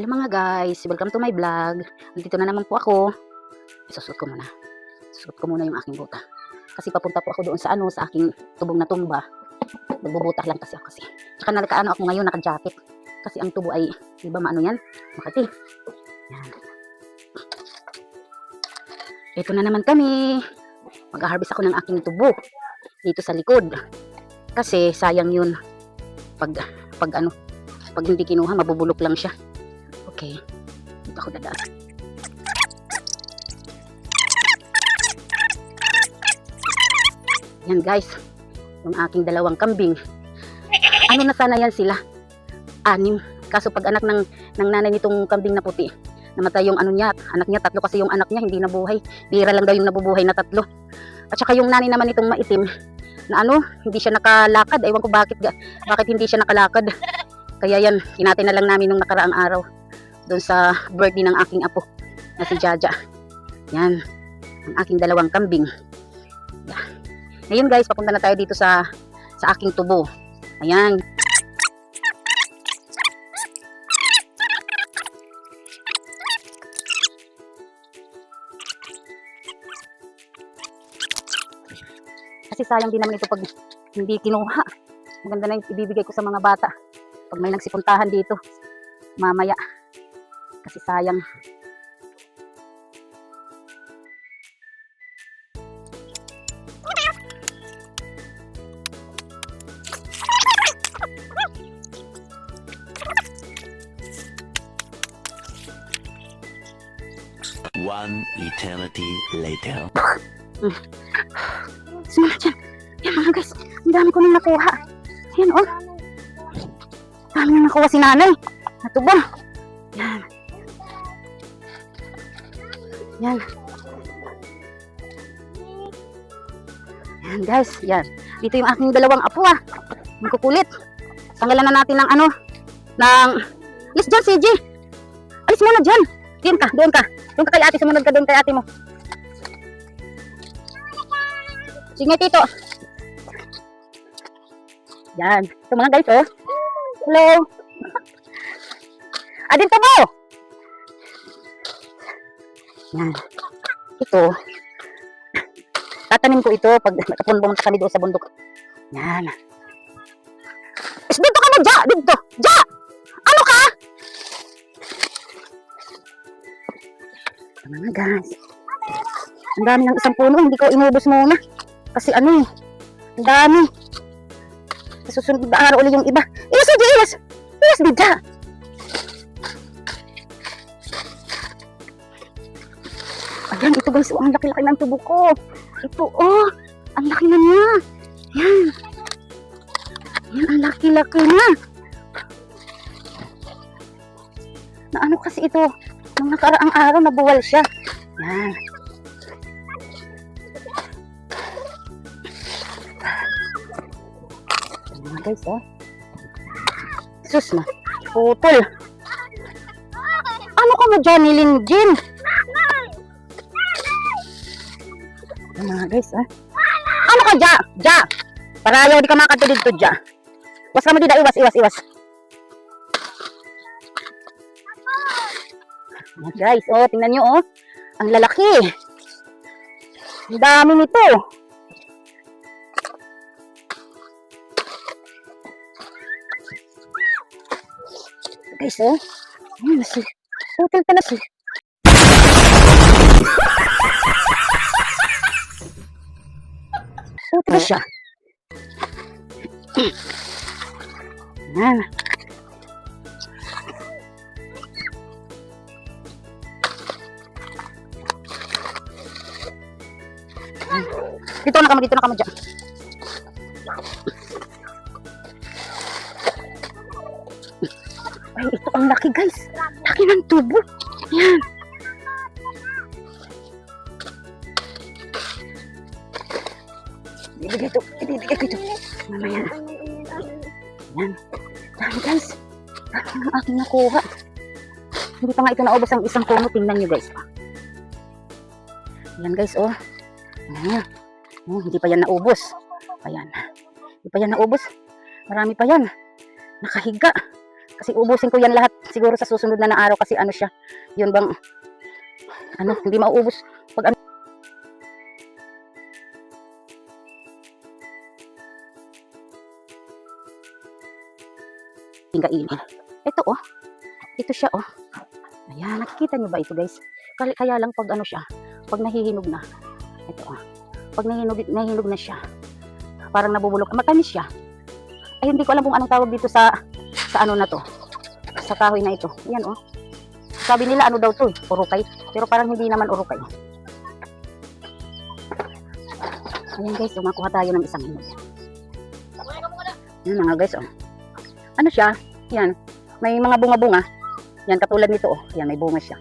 Hello mga guys, welcome to my vlog. Nandito na naman po ako. Susuot ko muna. Susuot ko muna yung aking buta. Kasi papunta po ako doon sa sa aking tubong na tumba. Nagbubutak lang kasi ako kasi. Tsaka nakaano ako ngayon, naka-jacket. Kasi ang tubo ay, di ba maano yan? Makati. Yan. Ito na naman kami. Mag-harvest ako ng aking tubo. Dito sa likod. Kasi sayang yun. Pag hindi kinuha, mabubulok lang siya. Okay, dito ako dadaan. Yan guys, yung aking dalawang kambing. Ano na sana yan sila? 6. Kaso pag anak ng nanay nitong kambing na puti, namatay yung anak niya 3 kasi yung anak niya hindi nabuhay. Bihira lang daw yung nabubuhay na 3. At saka yung nanay naman nitong maitim, na hindi siya nakalakad. Ewan ko bakit hindi siya nakalakad. Kaya yan, hinati na lang namin nung nakaraang araw. Doon sa birthday ng aking apo na si Jaja. Yan, ang aking dalawang kambing. Yan. Ngayon guys, papunta na tayo dito sa aking tubo. Ayan. Kasi sayang din naman ito pag hindi kinuha. Maganda na yung ibibigay ko sa mga bata pag may nagsipuntahan dito mamaya. Kasi sayang. One eternity later. Simula dyan. Yan mga guys, ang dami ko nang nakuha. Yan oh. Dami nang nakuha si nanay. Natubo. Yan. Yan. Yan guys, yan. Dito yung aking dalawang apo Ang kukulit. Tanggalan na natin ng Alis dyan, CJ. Alis muna dyan. Doon ka. Doon ka kay ate. Sumunod ka doon kay ate mo. Sige, tito. Yan. Ito mga guys, oh. Hello. Adin to mo. Yan. Ito. Tatanim ko ito pag pumunta kami doon sa bundok. Yan. Dito ka mo, Ja! Dito! Ja! Ano ka? Mga guys. Ang dami ng isang puno. Hindi ko inubos muna. Kasi ang dami. Sa susunod na araw ulit yung iba. Iwas, Di! Iwas! Iwas, Di, Ja! Ayan, ito guys, ang laki-laki ng tubo ko. Ito, ang laki na niya. Yan. Yan, ang laki-laki na. Na kasi ito, nung nakaraang araw, nabuwal siya. Yan. Yan guys, sus na, putol. Ano ka mo dyan, Nilinjin? Mga guys, ano ka, Ja? Ja! Para ayaw di ka makatulid to, Ja. Iwas ka mo dida, iwas. Mga guys, tingnan nyo, ang lalaki. Ang dami nito. Guys, ayan, putil ka na si. Putil siya. Yan. Dito na kamo dyan. Ay, ito ang laki guys. Laki ng tubo. Yan. Ibigay ko ito. Mamaya. Yan. Dami guys. Dami ang aking nakuha. Hindi pa nga ito naubos ang isang puno. Tingnan nyo guys. Yan guys, Ayan. Hindi pa yan naubos. Ayan. Hindi pa yan naubos. Marami pa yan. Nakahiga. Kasi ubusin ko yan lahat siguro sa susunod na araw kasi ano siya. Yun bang, ano, hindi mauubos. Pag ano, kainin. Ito oh. Ito siya oh. Ayan, nakikita niyo ba ito guys? Kaya lang pag ano siya, pag nahihinog na. Ito oh. Pag nahihinog na siya, parang nabubulok. Matamis siya. Ay, hindi ko alam kung anong tawag dito sa ano na to. Sa kahoy na ito. Ayan oh. Sabi nila ano daw to, urukay. Pero parang hindi naman urukay. Ayan guys, makuha tayo ng isang hinog. Ayan mga guys oh. Ano siya? Yan. May mga bunga-bunga. Yan, katulad nito oh. Yan, may bunga siya.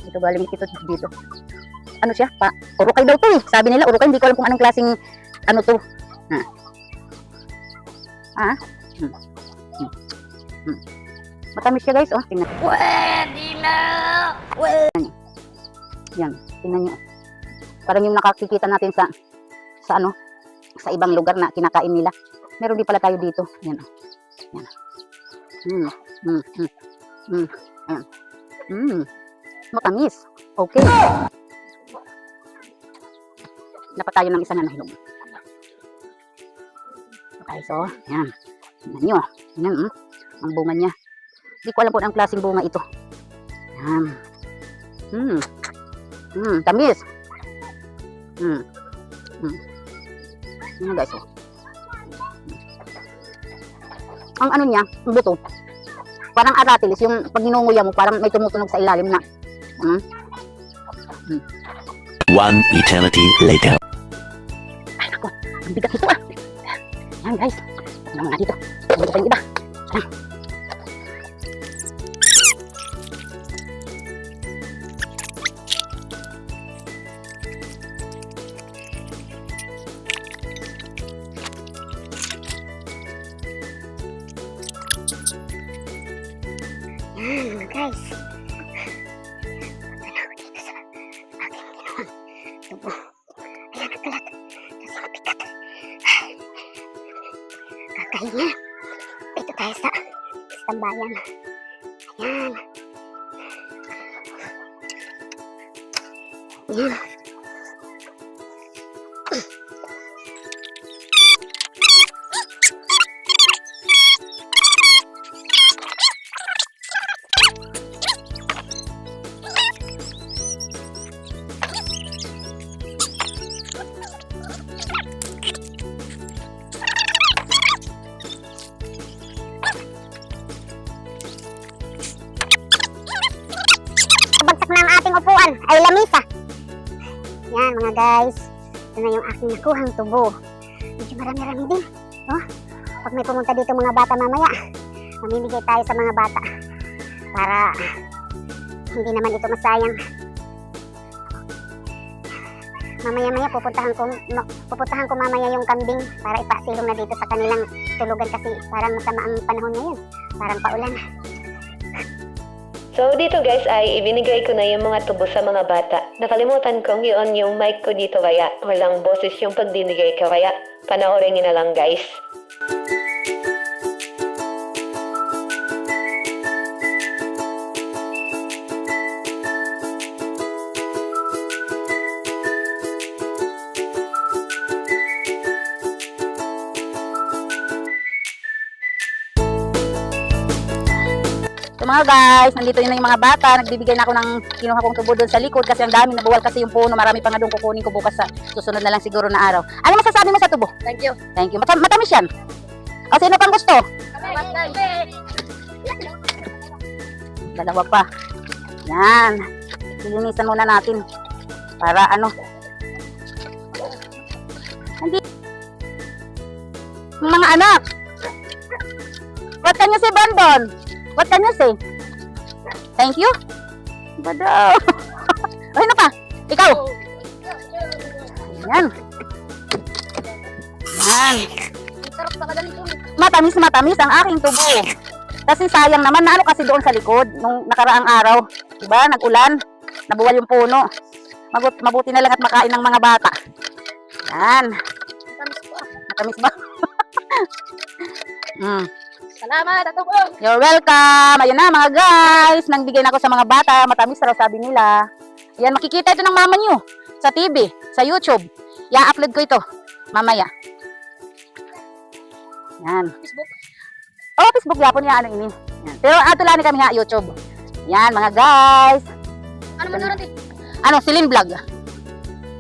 Ito galing ito dito. Ano siya? Urukay daw to eh. Sabi nila urukay. Hindi ko alam kung anong klaseng ano to. Matamis siya guys oh. Tingnan. Pwede na! Yan. Tingnan nyo. Parang yung nakakikita natin sa ano, sa ibang lugar na kinakain nila. Meron din pala tayo dito. Yan. Yan. Ayan. Matamis. Okay. Dapat tayo ng isa na nahinog. Okay, so, yan. Tingnan nyo. Yan, ang bunga niya. Hindi ko alam kung anong klaseng bunga ito. Yan. Tamis. Yan guys, oh. Ang ano niya, ang buto, parang aratilis, yung pag ninunguya mo, parang may tumutunog sa ilalim na. One eternity later. Ay, naku, ang bigat nito ah. Yan guys, ano nga dito, ano pa yung iba. Yan. Guys, dito sa aking ginawang tubo. Ayan, nagkalat. Kasi mabigat. Kakahinga. Ito tayo sa tambayan. Ayan. Ayan. Bagsak na ang ating upuan ay lamisa. Yan mga guys. Ito na yung aking nakuhang tubo. Medyo marami-rami din. Oh, pag may pumunta dito mga bata mamaya, mamimigay tayo sa mga bata. Para hindi naman ito masayang. Mamaya-maya pupuntahan ko mamaya yung kambing para ipasilong na dito sa kanilang tulugan kasi parang masama ang panahon ngayon. Parang paulan. So dito guys ay ibinigay ko na yung mga tubo sa mga bata. Nakalimutan kong i-on yung mic ko dito kaya walang boses yung pagbibigay ko kaya panoorin nyo na lang guys. So mga guys, nandito yun na yung mga bata. Nagbibigay na ako ng kinuha kong tubo doon sa likod kasi ang dami, nabuwal kasi yung puno. Marami pa nga doon kukunin ko bukas sa susunod na lang siguro na araw. Ano masasabi mo sa tubo? Thank you. Thank you. Matamis yan. O sino pang gusto? Dalawa pa. Yan. Lilinisan muna natin. Para ano. Hindi. Mga anak. What can you say, Bandon? What can you say? Thank you? Badaw. Ay, ano pa? Ikaw? Yan. Yan. Matamis ang aking tubo. Kasi sayang naman na ano kasi doon sa likod nung nakaraang araw. Diba? Nag-ulan. Nabuwal yung puno. Mabuti na lang at makain ng mga bata. Yan. Matamis ba? Salamat, Atubong! You're welcome! Ayun na mga guys, nangbigay na ako sa mga bata, matamis raw sabi nila. Yan, makikita ito ng mama nyo sa TV, sa YouTube. I-upload ko ito, mamaya. Yan. Facebook? Oh, Facebook yapon niya, ano ini. Yan. Pero atulani kami nga YouTube. Yan mga guys. Ano man natin? Ano, Celine Vlog.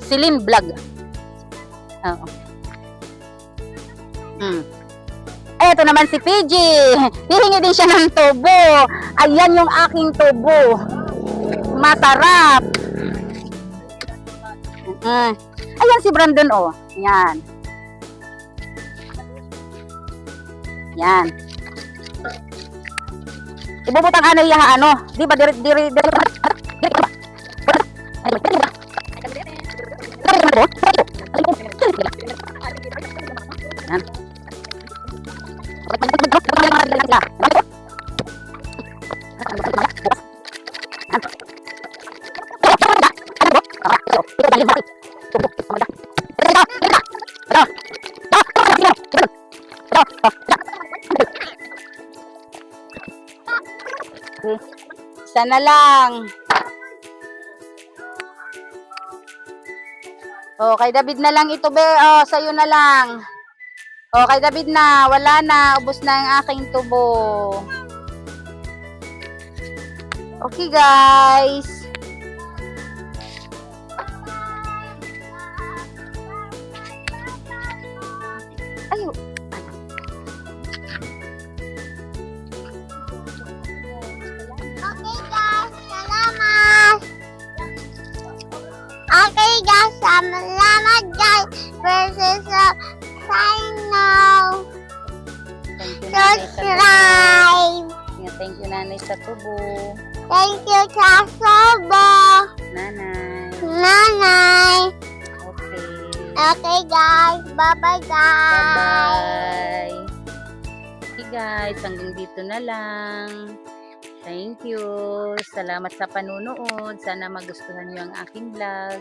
Celine Vlog. Oo. Eto naman si PG. Hihingi din siya ng tubo. Ayan yung aking tubo. Masarap. Ayan si Brandon, oh. Yan. Yan. Ibubutang ano iya ano? Di ba diri Yan. Isa na lang. Oh, kay David na lang ito, be. Oh, sa'yo na lang. Oh, kay David na. Wala na. Ubos na ang aking tubo. Okay, guys. Ayo. Okay guys, salamat. Okay guys, salamat guys. Versus sign now. Subscribe. Thank you, nanay, sa tubo. Thank you, Chasobo. Nanay. Nanay. Okay. Okay guys, bye-bye guys. Bye-bye. Okay, guys. Hanggang dito na lang. Thank you. Salamat sa panunood. Sana magustuhan niyo ang aking vlog.